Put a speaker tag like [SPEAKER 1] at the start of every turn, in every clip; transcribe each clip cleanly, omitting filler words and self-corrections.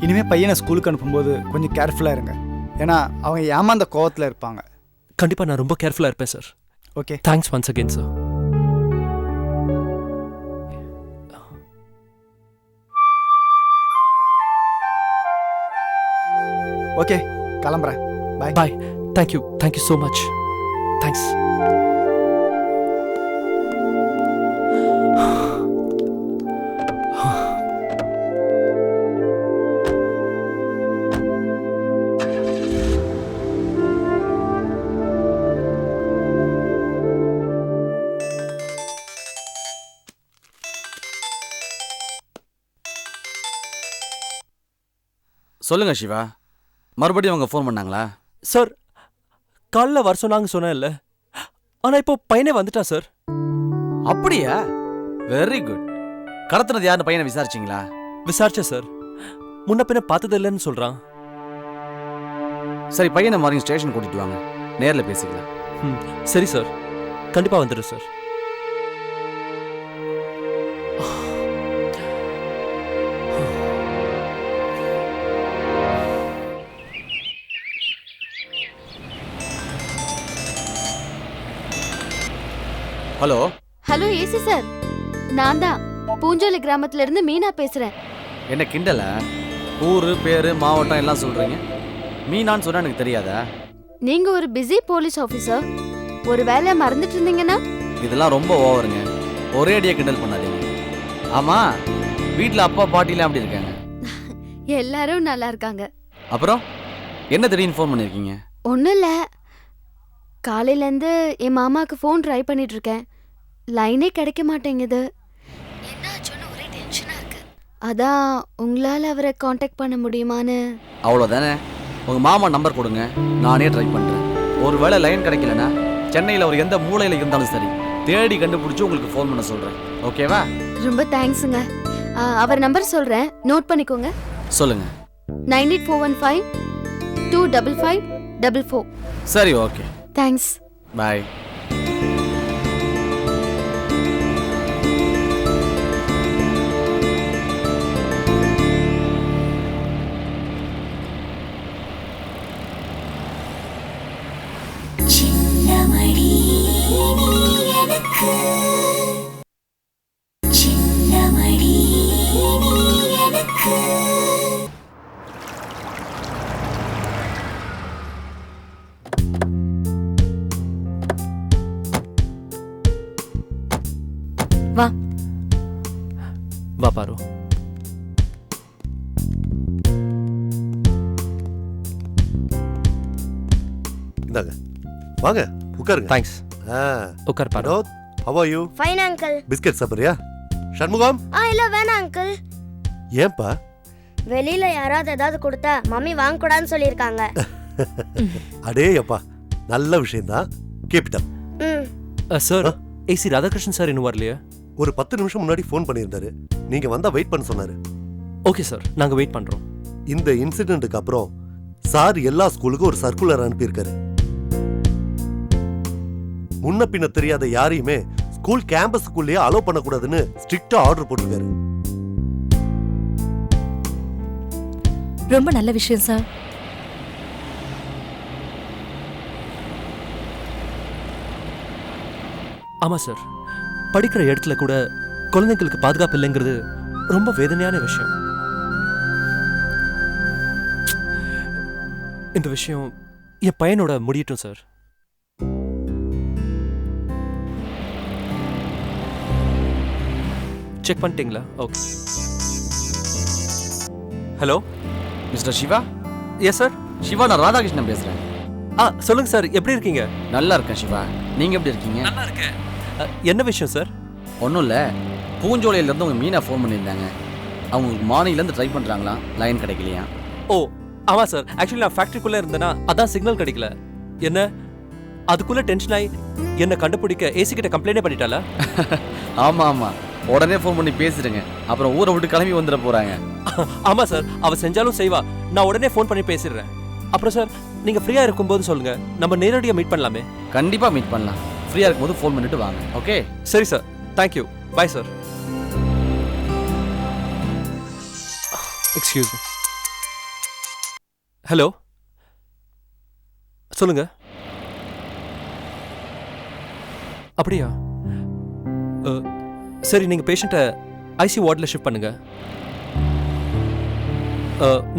[SPEAKER 1] இனிமேல் பையனை ஸ்கூலுக்கு அனுப்பும்போது கொஞ்சம் கேர்ஃபுல்லாக இருங்க. ஏன்னா அவங்க ஏமாந்த கோவத்தில் இருப்பாங்க.
[SPEAKER 2] கண்டிப்பாக நான் ரொம்ப கேர்ஃபுல்லாக இருப்பேன் sir.
[SPEAKER 1] Okay,
[SPEAKER 2] thanks once again sir.
[SPEAKER 1] Okay, கிளம்புறேன். Bye.
[SPEAKER 2] Bye. Thank you so much. Thanks.
[SPEAKER 3] சொல்லுங்க சிவா, மறுபடியும் அவங்க ஃபோன் பண்ணாங்களா?
[SPEAKER 2] சார் காலைல வர சொன்னாங்க சொன்னேன்ல, ஆனால் இப்போ பையனே வந்துட்டான் சார்.
[SPEAKER 3] அப்படியா? Very good. கடத்தினது யாருன்னு பையனை விசாரிச்சிங்களா?
[SPEAKER 2] விசாரிச்சேன் சார். முன்ன பின்ன பார்த்தது இல்லைன்னு சொல்கிறான்.
[SPEAKER 3] சரி, பையனை மார்னிங் ஸ்டேஷன் கூட்டிட்டு வாங்க, நேரில் பேசிக்கலாம்.
[SPEAKER 2] சரி சார், கண்டிப்பாக வந்துடுறேன் sir.
[SPEAKER 3] Hello.
[SPEAKER 4] Hello AC sir, நான் தான் பூஞ்சோலை கிராமத்துல இருந்து மீனா பேசுறேன்.
[SPEAKER 3] என்ன கிண்டல? ஊரு பேரு மாவட்டம் எல்லாம் சொல்றீங்க, மீனான்னு சொன்னா எனக்கு தெரியாதா?
[SPEAKER 4] நீங்க ஒரு பிஸி போலீஸ் ஆபீசர், ஒரு வேலையை மறந்துட்டு இருந்தீங்கன்னா?
[SPEAKER 3] இதெல்லாம் ரொம்ப ஓவருங்க, ஒரே அடியா கிண்டல் பண்ணாதீங்க. ஆமா, வீட்டில் அப்பா பாட்டிலாம் எப்படி இருக்காங்க?
[SPEAKER 4] எல்லாரும் நல்லா இருக்காங்க.
[SPEAKER 3] அப்புறம் என்ன திடீர்னு ஃபோன் பண்ணிருக்கீங்க?
[SPEAKER 4] ஒன்றும் இல்லை, காலையிலேருந்து என் மாமாவுக்கு ஃபோன் ட்ரை பண்ணிட்டு இருக்கேன், லைனே கிடைக்க மாட்டேங்குது. என்னாச்சுன்னு ஒரே டென்ஷனாக இருக்கு. அதான் உங்களால் அவரை காண்டாக்ட் பண்ண முடியுமான்னு.
[SPEAKER 3] அவ்வளோதானே, உங்கள் மாமா நம்பர் கொடுங்க, நானே ட்ரை பண்ணுறேன். ஒரு வேளை லைன் கிடைக்கலனா சென்னையில் ஒரு எந்த மூலையில் இருந்தாலும் சரி தேடி கண்டுபிடிச்சி உங்களுக்கு ஃபோன் பண்ண சொல்கிறேன். ஓகேவா?
[SPEAKER 4] ரொம்ப தேங்க்ஸுங்க. அவர் நம்பர் சொல்கிறேன், நோட் பண்ணிக்கோங்க.
[SPEAKER 3] சொல்லுங்கள்.
[SPEAKER 4] 98415 25544.
[SPEAKER 3] சரி, ஓகே,
[SPEAKER 4] தேங்க்ஸ்.
[SPEAKER 3] பாய்.
[SPEAKER 4] வா
[SPEAKER 2] வா பாரு.
[SPEAKER 5] இந்தாங்க, வாங்க உட்காருங்க.
[SPEAKER 2] தேங்க்ஸ். உட்கார் பாரு.
[SPEAKER 5] Vinod, how are you?
[SPEAKER 6] Fine uncle.
[SPEAKER 5] Biscuit சாப்பிடுறியா? சண்முகம்,
[SPEAKER 6] இல்ல வேணாம் அங்கிள்.
[SPEAKER 5] ஏன்பா?
[SPEAKER 6] வெளியில யாராவது ஏதாவது கொடுத்தா மம்மி வாங்க கூடாதுன்னு சொல்லிருக்காங்க.
[SPEAKER 5] அடே அப்பா, நல்ல விஷயம் தான். Keep it up.
[SPEAKER 2] Sir, AC Radhakrishnan sir இன்னும் வரலையா?
[SPEAKER 5] ஒரு 10 நிமிஷம் முன்னாடி ஃபோன் பண்ணியிருந்தாரு, நீங்க வந்தா வெயிட் பண்ண சொன்னாரு.
[SPEAKER 2] ஓகே சார், நாங்க வெயிட் பண்றோம்.
[SPEAKER 5] இந்த இன்சிடென்ட்டுக்கு அப்புறம் சார் எல்லா ஸ்கூலுக்கும் ஒரு சர்க்குலர் அனுப்பியிருக்காரு. முன்ன பின்ன தெரியாத யாரையுமே ஸ்கூல் கேம்பஸ்க்குள்ளேயே அலோ பண்ணக்கூடாதுன்னு ஸ்ட்ரிக்டா ஆர்டர் போட்டிருக்காரு.
[SPEAKER 7] ரொம்ப நல்ல விஷயம் சார்.
[SPEAKER 2] ஆமா சார், படிக்கிற இடத்துல கூட குழந்தைங்களுக்கு பாதுகாப்பு இல்லைங்கிறது ரொம்ப வேதனையான விஷயம். இந்த விஷயம் என் பையனோட முடியட்டும் சார். செக் பண்ணிட்டீங்களா? Okay. Hello
[SPEAKER 3] mister Siva.
[SPEAKER 2] Yes sir.
[SPEAKER 3] Siva, நான் ராதாகிருஷ்ணன் பேசுகிறேன்.
[SPEAKER 2] சொல்லுங்க சார், எப்படி இருக்கீங்க?
[SPEAKER 3] நல்லா இருக்கேன் சிவா, நீங்கள் எப்படி இருக்கீங்க?
[SPEAKER 2] நல்லா இருக்கேன். என்ன விஷயம் சார்?
[SPEAKER 3] ஒன்றும் இல்லை, பூஞ்சோலையிலேருந்து உங்கள் மீனா ஃபோன் பண்ணியிருந்தாங்க. அவங்க உங்களுக்கு மார்னிங்லேருந்து ட்ரை பண்ணுறாங்களாம், லைன் கிடைக்கலையா?
[SPEAKER 2] ஓ ஆமாம் சார், ஆக்சுவலி நான் ஃபேக்ட்ரிக்குள்ளே இருந்தேன்னா அதான் சிக்னல் கிடைக்கல. என்ன அதுக்குள்ளே டென்ஷன் ஆகி என்னை கண்டுபிடிக்க ஏசி கிட்ட கம்ப்ளைண்டே பண்ணிட்டாளா?
[SPEAKER 3] ஆமாம் ஆமாம், உடனே ஃபோன் பண்ணி பேசிடுங்க, அப்புறம் ஊரை விட்டு கிளம்பி வந்துட போகிறாங்க.
[SPEAKER 2] ஆமாம் சார், அவள் செஞ்சாலும் செய்வா, நான் உடனே ஃபோன் பண்ணி பேசிடுறேன். அப்புறம் சார், நீங்கள் ஃப்ரீயாக இருக்கும்போது சொல்லுங்கள், நம்ம நேரடியாக மீட் பண்ணலாமே.
[SPEAKER 3] கண்டிப்பாக மீட் பண்ணலாம், ஃப்ரீயாக இருக்கும்போது ஃபோன் பண்ணிட்டு வாங்க. ஓகே?
[SPEAKER 2] சரி sir, thank you, bye sir. Excuse me. Hello, சொல்லுங்க. அப்படியா? சரி, நீங்க பேஷண்ட்டை ஐசி வார்டில் ஷிஃப்ட் பண்ணுங்க.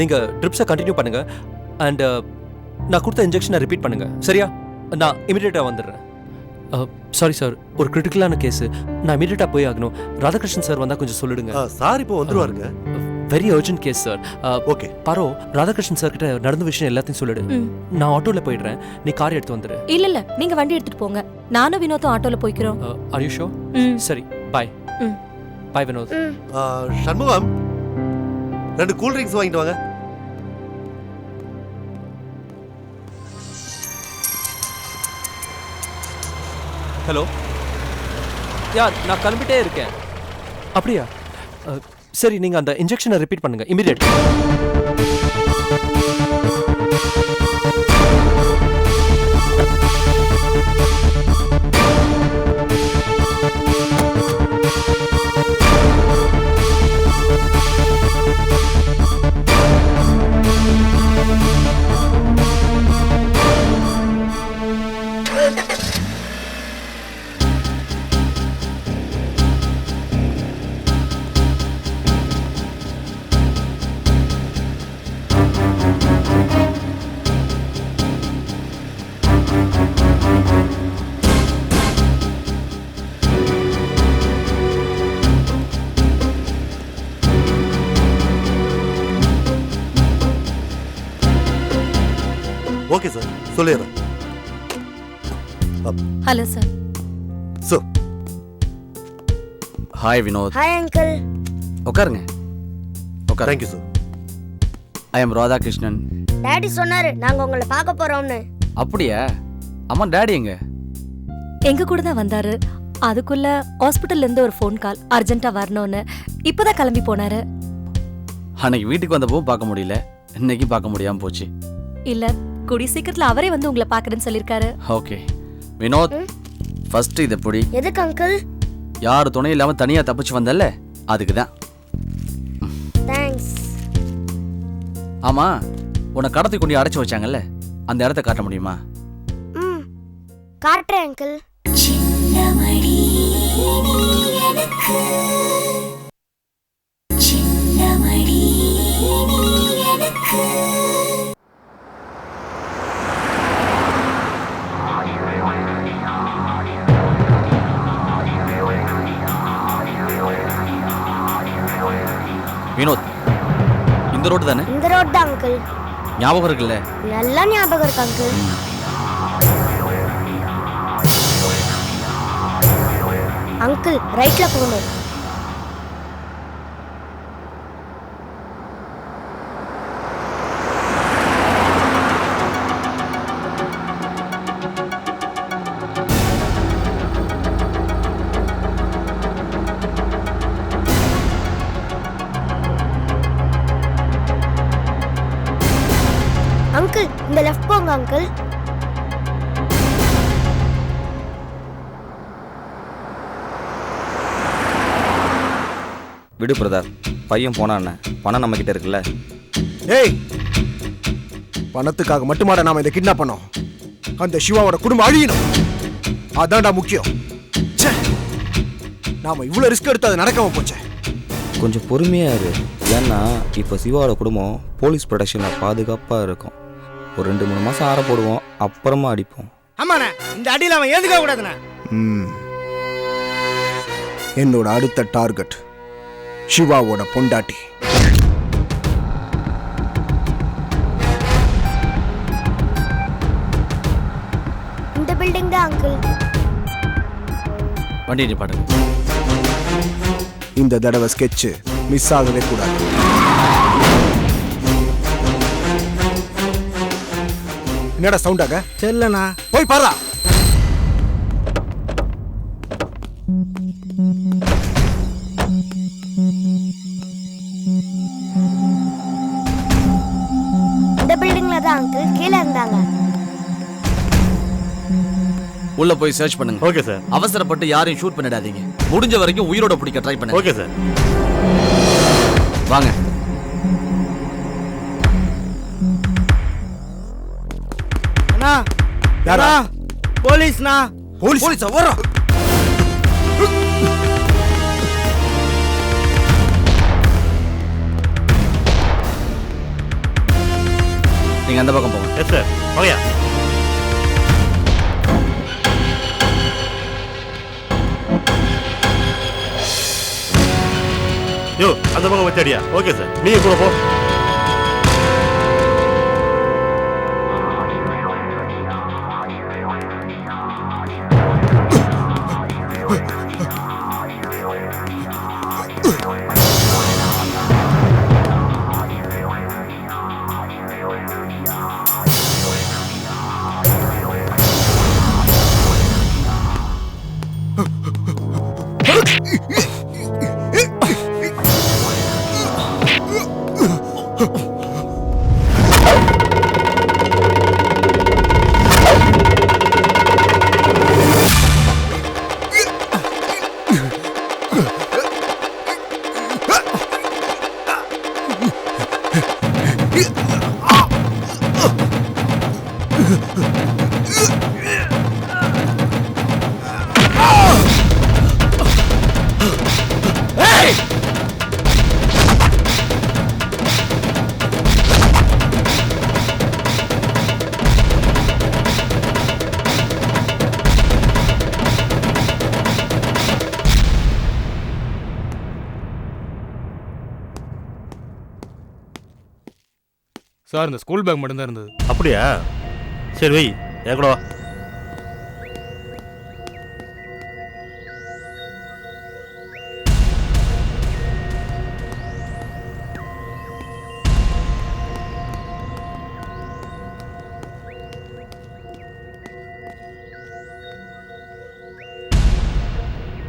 [SPEAKER 2] நீங்க ட்ரிப்ஸை கண்டினியூ பண்ணுங்க அண்ட் நான் கொடுத்த இன்ஜெக்ஷனை ரிப்பீட் பண்ணுங்க. சரியா? நான் இமீடியட்டாக வந்துடுறேன். சாரி சார், ஒரு கிரிட்டிக்கலான கேஸ், நான் இமீடியட்டாக போய் ஆகணும். ராதாகிருஷ்ணன் சார் வந்தால் கொஞ்சம் சொல்லிடுங்க.
[SPEAKER 5] சார் இப்போ வந்துருவாருங்க.
[SPEAKER 2] Very urgent case sir.
[SPEAKER 5] Okay.
[SPEAKER 2] பாரோ, ராதாகிருஷ்ணன் சார் கிட்ட நடந்த விஷயம் எல்லாத்தையும் சொல்லிடு. நான் ஆட்டோல போயிடுறேன், நீ கார் எடுத்து வந்துடு.
[SPEAKER 7] இல்ல நீங்க வண்டி எடுத்துட்டு போங்க, நானும் வினோத்தும் ஆட்டோல போய்க்கிறோம்.
[SPEAKER 2] Are you sure? சரி, பாய். பாய் வினோத்.
[SPEAKER 5] சண்முகம், 2 கூல் ட்ரிங்க்ஸ் வாங்கிட்டு வாங்க.
[SPEAKER 2] ஹலோ, யார்? நான் கிளம்பிட்டே இருக்கேன். அப்படியா? சரி, நீங்கள் அந்த இன்ஜெக்ஷனை ரிப்பீட் பண்ணுங்க இமீடியட்.
[SPEAKER 5] ஓகே சார், சொல்லிடுறேன்.
[SPEAKER 7] Hello sir.
[SPEAKER 5] So,
[SPEAKER 3] hi Vinod.
[SPEAKER 6] Hi uncle.
[SPEAKER 3] உட்காருங்க. உட்காரு.
[SPEAKER 5] Thank you sir.
[SPEAKER 3] I am Radhakrishnan.
[SPEAKER 6] Daddy சொன்னாரு நாங்க உங்களை பார்க்க போறோம்னு.
[SPEAKER 3] அப்படியா? அம்மா டாடி எங்க?
[SPEAKER 7] எங்க கூட தான் வந்தாரு. அதுக்குள்ள ஹாஸ்பிட்டல்ல இருந்து ஒரு ஃபோன் கால், அர்ஜென்ட்டா வரணும்னு. இப்பதான் கிளம்பி போனாரு.
[SPEAKER 3] அன்னைக்கு வீட்டுக்கு வந்தப்போ பார்க்க முடியல, இன்னைக்கு பார்க்க முடியாம போச்சு.
[SPEAKER 7] இல்ல, கூடி சீக்கிரத்துல அவரே வந்து உங்களை பார்க்கறேன்னு சொல்லிருக்காரு.
[SPEAKER 3] ஓகே வினோத், ஃபர்ஸ்ட் இதை பிடி.
[SPEAKER 6] எதுக்கு அங்கிள்?
[SPEAKER 3] யார் துணை இல்லாம தனியா தப்பிச்சு வந்தல்ல, அதுக்கு தான்.
[SPEAKER 6] தேங்க்ஸ்.
[SPEAKER 3] ஆமா, உன்னை கடத்தி கொண்டு அடைச்சு வச்சாங்கல்ல, அந்த இடத்த காட்ட முடியுமா?
[SPEAKER 6] காட்டுறேன் அங்கிள்.
[SPEAKER 3] வினோத், இந்த ரோடு தானே?
[SPEAKER 6] இந்த ரோட் தான் அங்கிள்.
[SPEAKER 3] ஞாபகம் இருக்குல்ல?
[SPEAKER 6] நல்லா ஞாபகம் இருக்கு அங்கிள். அங்கிள் ரைட்ல போகணும். அங்கிள் இந்த லெஃப்ட் போங்க அங்கிள்.
[SPEAKER 8] விடு பிரதர், பையன் போனா என்ன, பணம் நம்ம கிட்ட இருக்குல்ல.
[SPEAKER 9] ஏய், பணத்துக்காக மட்டுமாடா நாம இதை கிட்னாப் பண்ணோம்? அந்த சிவாவோட குடும்பம் அழியணும், அதான்டா முக்கியம். ச்சே, நாம இவ்வளவு ரிஸ்க் எடுத்து அது நடக்காம போச்சே.
[SPEAKER 8] கொஞ்சம் பொறுமையா இரு. ஏன்னா இப்போ சிவாவோட குடும்பம் போலீஸ் ப்ரொடெக்ஷன்ல பாதுகாப்பா இருக்கும். ஒரு 2-3 மாசம் ஆற போடுவோம், அப்புறமா அடிப்போம்.
[SPEAKER 9] ஆமாண்ணே, இந்த அடியில் அவன் ஏதுக்க கூடாதுண்ணே. என்னோட அடுத்த டார்கெட் சிவாவோட பொண்டாட்டி.
[SPEAKER 6] இந்த பில்டிங் தான் அங்கிள்.
[SPEAKER 3] வண்டி நிப்பாட்டு.
[SPEAKER 9] இந்த தடவை ஸ்கெட்ச் மிஸ் ஆகவே கூடாது. என்னடா சவுண்டாக தெரியலண்ணா, போய் பாரா.
[SPEAKER 6] இந்த பில்டிங்ல தான் அங்கிள் கீழே இருந்தாங்க.
[SPEAKER 3] உள்ள போய் சர்ச் பண்ணுங்க.
[SPEAKER 5] Okay sir.
[SPEAKER 3] அவசரப்பட்டு யாரையும் ஷூட் பண்ணிடாதீங்க. முடிஞ்ச வரைக்கும் உயிரோட பிடிக்க ட்ரை பண்ணுங்க.
[SPEAKER 5] Okay sir.
[SPEAKER 3] வாங்க.
[SPEAKER 9] யாரா
[SPEAKER 10] போலீஸ்ண்ணா.
[SPEAKER 9] போலீஸ் வர்றா.
[SPEAKER 3] நீங்க அந்த பக்கம் போங்க.
[SPEAKER 5] எஸ் சார் வாங்கயா. யோ அந்த பக்கம் வச்சடியா. ஓகே சார் நீங்க கூட போ.
[SPEAKER 10] சார் இந்த ஸ்கூல் பேக் மட்டும் தான் இருந்தது.
[SPEAKER 5] அப்படியா? சரி வை, என் கூட வா.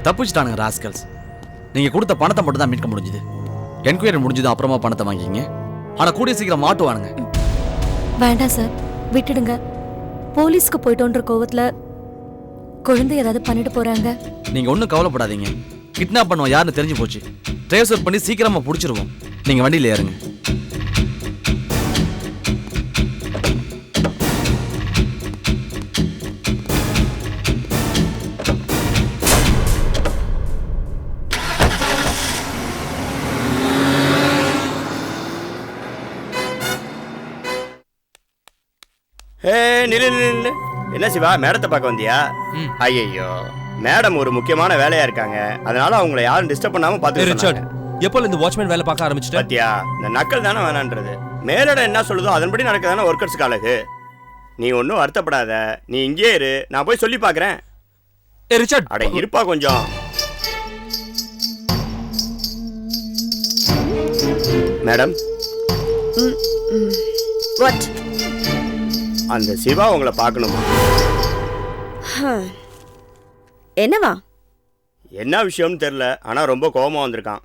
[SPEAKER 3] தப்பிச்சிட்டானுங்க ராஸ்கல்ஸ். நீங்க கொடுத்த பணத்தை மட்டும் தான் மீட்க முடிஞ்சுது. என்கொயரி முடிஞ்சது அப்புறமா பணத்தை வாங்கிக்கிங்க. ஆனா கூடிய சீக்கிரம் மாட்டுவானுங்க.
[SPEAKER 7] வேண்டாம் சார், விட்டுடுங்க. போலீஸ்க்கு போயிட்டோன்ற கோவத்துல குழந்தை ஏதாவது பண்ணிட்டு போறாங்க.
[SPEAKER 3] நீங்க ஒன்றும் கவலைப்படாதீங்க. கிட்னாப் பண்ணுவோம் யாருன்னு தெரிஞ்சு போச்சு. ட்ரேஸ் அவுட் பண்ணி சீக்கிரமா பிடிச்சிருவோம். நீங்க வண்டியில ஏறுங்க.
[SPEAKER 11] நில்லு நில்லு. என்ன சிவா, மேடத்தை பார்க்க வந்தியா? ஐயோ, மேடம் ஒரு முக்கியமான வேலையா இருக்காங்க, அதனால அவங்கள யாரும் டிஸ்டர்ப் பண்ணாம பாத்துக்கிட்டு.
[SPEAKER 2] எப்போ இந்த வாட்ச்மேன் வேலை பார்க்க ஆரம்பிச்சிட்டேன்
[SPEAKER 11] பாத்தியா? இந்த நக்கல் தானே வேணான்றது. மேலிடம் என்ன சொல்லுதோ அதன்படி நடக்கதானே ஒர்க்கர்ஸ்க்கு அழகு. நீ ஒன்றும் வருத்தப்படாத, நீ இங்கே இரு, நான் போய் சொல்லி பார்க்கறேன்.
[SPEAKER 2] ரிச்சர்ட்,
[SPEAKER 11] அட இருப்பா கொஞ்சம். Madam,
[SPEAKER 12] what?
[SPEAKER 11] அந்த சிவா உங்களை பார்க்கணுமா?
[SPEAKER 12] என்னவா?
[SPEAKER 11] என்ன விஷயம்னு தெரியல, ஆனா ரொம்ப கோபமா வந்திருக்கான்.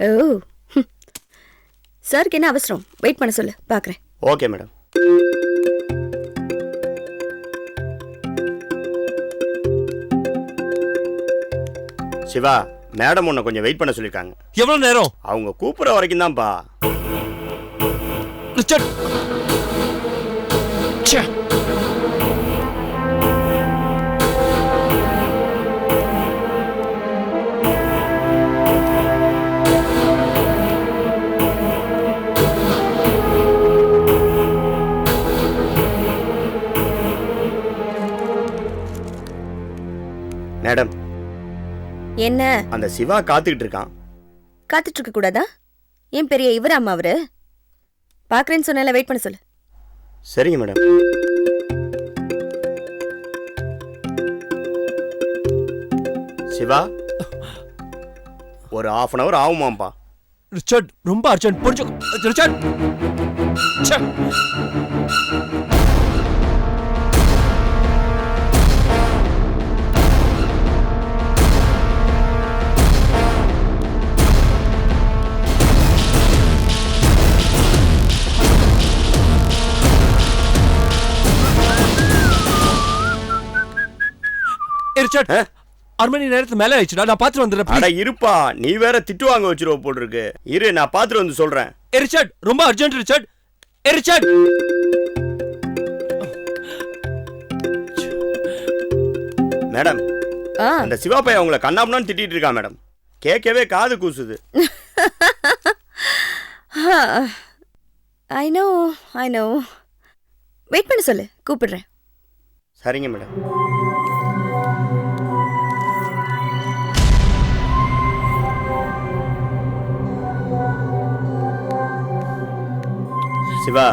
[SPEAKER 12] ஓ, சாருக்கு என்ன அவசரம்? வெயிட் பண்ண சொல்லு, பார்க்குறேன்.
[SPEAKER 11] Okay madam. சிவா, மேடம் உன்னை கொஞ்சம் வெயிட் பண்ண சொல்லிருக்காங்க.
[SPEAKER 2] எவ்வளவு நேரம்?
[SPEAKER 11] அவங்க கூப்பிடுற வரைக்கும் தான்ப்பா.
[SPEAKER 2] ரிச்சர்ட்,
[SPEAKER 11] மேடம்,
[SPEAKER 12] என்ன?
[SPEAKER 11] அந்த சிவா காத்துக்கிட்டு இருக்கான்.
[SPEAKER 12] காத்துட்டு இருக்க கூடாதா? ஏன் பெரிய இவராமா அவரு? பார்க்குறேன்னு சொன்னால வெயிட் பண்ண சொல்லு.
[SPEAKER 11] சரிங்க மேடம். சிவா, ஒரு 1/2 hour ஆகுமாப்பா.
[SPEAKER 2] ரிச்சர்ட் ரொம்ப அர்ஜென்ட். புரிஞ்சுக்கோ ரிச்சர்ட். ரிச்சர்ட், 1/2 மணி நேரத்துக்கு மேல ஆயிடுச்சுடா, நான் பாத்துட்டு வந்துடுறேன்.
[SPEAKER 11] அட இருப்பா, நீ வேற திட்டு வாங்க வச்சிருவ போல் இருக்கு. இரு, நான் பாத்துட்டு வந்து சொல்றேன்.
[SPEAKER 2] ரிச்சர்ட் ரொம்ப அர்ஜென்ட். Richard, Richard.
[SPEAKER 11] மேடம் அந்த சிவா பையன் உங்களை கண்ணாமண்ணு திட்டிட்டு இருக்கா மேடம். கேட்கவே காது கூசுது.
[SPEAKER 12] ஐ நோ வெயிட் பண்ண சொல்லு, கூப்பிடுறேன்.
[SPEAKER 11] சரிங்க மேடம். சிவா,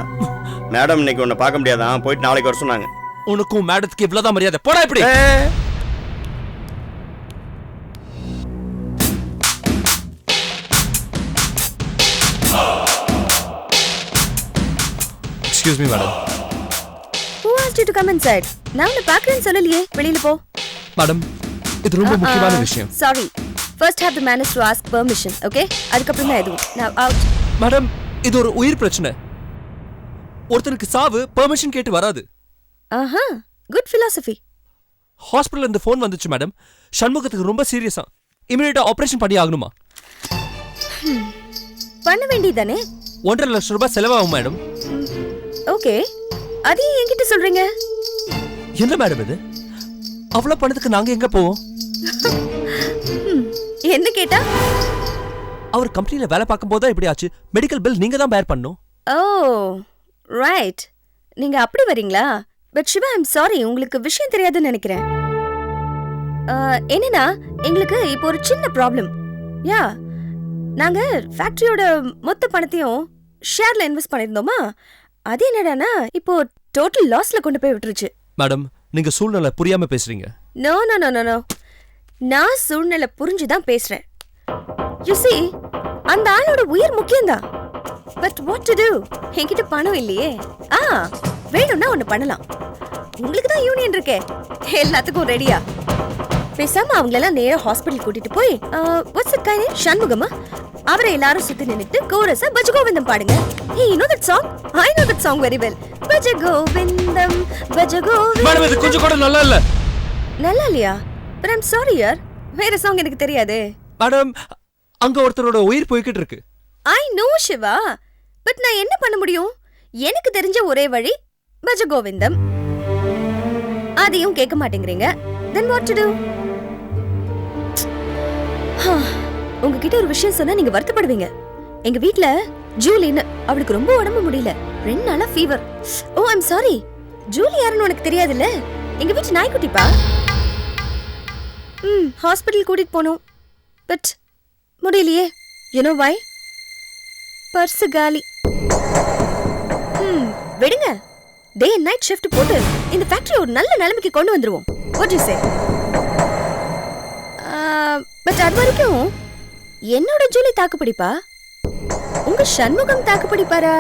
[SPEAKER 11] மேடம் இன்னைக்கு உன்னை பார்க்க முடியாதான், போயிட்டு நாளைக்கு வர சொன்னாங்க.
[SPEAKER 2] உனக்கும் மேடத்துக்கு இவ்வளவுதான் மரியாதை, போடா இப்படி. Excuse me madam.
[SPEAKER 12] Who asked you to come inside? நான் உன்னை பார்க்கறேன்னு சொல்லலையே, வெளியில போ.
[SPEAKER 2] மேடம், இது ரொம்ப முக்கியமான விஷயம்.
[SPEAKER 12] Sorry. First have the manners to ask permission, okay? அதுக்கப்புறம் தான் எதுவும். Now out.
[SPEAKER 2] மேடம், இது ஒரு உயிர் பிரச்சனை. ஒருத்தருக்கு சாவு பெர்மிஷன் கேட்டு வராது.
[SPEAKER 12] ஆஹா, குட் philosophy.
[SPEAKER 2] ஹாஸ்பிடல்ல இருந்து ஃபோன் வந்துச்சு மேடம். சண்முகத்துக்கு ரொம்ப சீரியஸா, இமிடியேட்டா ஆபரேஷன் பண்ணி ஆகணுமா?
[SPEAKER 12] பண்ண வேண்டியதானே?
[SPEAKER 2] 1.5 லட்சம் ரூபாய் செலவாகும் மேடம்.
[SPEAKER 12] ஓகே, அது என்கிட்ட சொல்றீங்க?
[SPEAKER 2] என்ன மேடம் இது? அவ்வளவு பணத்துக்கு நாங்க எங்க போவோம்?
[SPEAKER 12] என்ன கேட்டா?
[SPEAKER 2] அவர் கம்பெனில வேலை பார்க்கும் போது இப்படி ஆச்சு. மெடிக்கல் பில் நீங்க தான் பேர் பண்ணணும்.
[SPEAKER 12] ஓ ரைட், நீங்க அப்படி வரீங்களா? பட் சிவா, ஐம் சாரி, உங்களுக்கு விஷயம் தெரியாதுன்னு நினைக்கிறேன். என்னன்னா, எங்களுக்கு இப்போ ஒரு சின்ன ப்ராப்ளம். யா, நாங்க ஃபேக்டரியோட மொத்த பணத்தையும் ஷேர்ல இன்வெஸ்ட் பண்ணிருந்தோமா, அது என்னடானா இப்போ டோட்டல் லாஸ்ல கொண்டு போய் விட்டுருச்சு.
[SPEAKER 2] மேடம், நீங்க சூழ்நிலை புரியாம பேசுறீங்க.
[SPEAKER 12] No no no no no, நான் சூழ்நிலை புரிஞ்சுதான் பேசுறேன். யூ see, அந்த ஆளோட உயிர் முக்கியம்தான். But what to to? என்கிட்ட பணம் இல்லையே. வேணும்னா ஒண்ணு பண்ணலாம். உங்களுக்கு தான் யூனியன் இருக்கே, எல்லாத்துக்கும் ரெடியா? பேசாம அவங்களெல்லாம் நேரா ஹாஸ்பிட்டல் கூட்டிட்டு போய் வாட்ஸ் இட் கைண்ட் சண்முகமா அவரை எல்லாரும் சுத்தி நின்னுட்டு கோரஸா பஜகோவிந்தம் பாடுங்க. Hey, you know that song? I know that song very well. Bhaja Govindam Bhaja Govindam.
[SPEAKER 2] Madam, இது கொஞ்சம் கூட நல்லா இல்ல.
[SPEAKER 12] நல்லா இல்லையா? But I'm sorry yaar, வேற சாங் எனக்கு தெரியாதே.
[SPEAKER 2] மேடம், அங்க ஒருத்தரோட உயிர் போய்கிட்டு இருக்கு.
[SPEAKER 12] I know சிவா, பட் நான் என்ன பண்ண முடியும்? எனக்கு தெரிஞ்ச ஒரே வழி பஜகோவிந்தம். அதையும் கேட்க மாட்டேங்கிறீங்க. Then what to do? உங்ககிட்ட ஒரு விஷயம் சொன்னா நீங்க வருத்தப்படுவீங்க. எங்க வீட்ல ஜூலின்னு, அவளுக்கு ரொம்ப உடம்பு முடியல, 2 நாளா fever. O I'm sorry, Julie யாருன்னு உனக்கு தெரியாதுல்ல? எங்க வீட்டு நாய்க்குட்டிப்பா. ஹாஸ்பிட்டல் கூட்டிட்டு போனோம், பட் முடியலையே. You know why? பர்ஸ் காலி. விடுங்க, டே அண்ட் நைட் ஷிஃப்ட் போட்டு இந்த ஃபேக்டரி ஒரு நல்ல நிலைமைக்கு கொண்டு வந்துருவோம். What do you say? But அது வரைக்கும் என்னோட ஜூலி தாக்கு பிடிப்பா, உங்க சண்முகம் தாக்கு பிடிப்பாரா?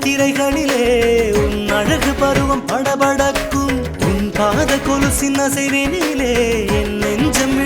[SPEAKER 13] திரைகளிலே உன் அழகு பருவம் படபடக்கும், உன் பாத கொலுசின் அசைவினிலே என் நெஞ்சம்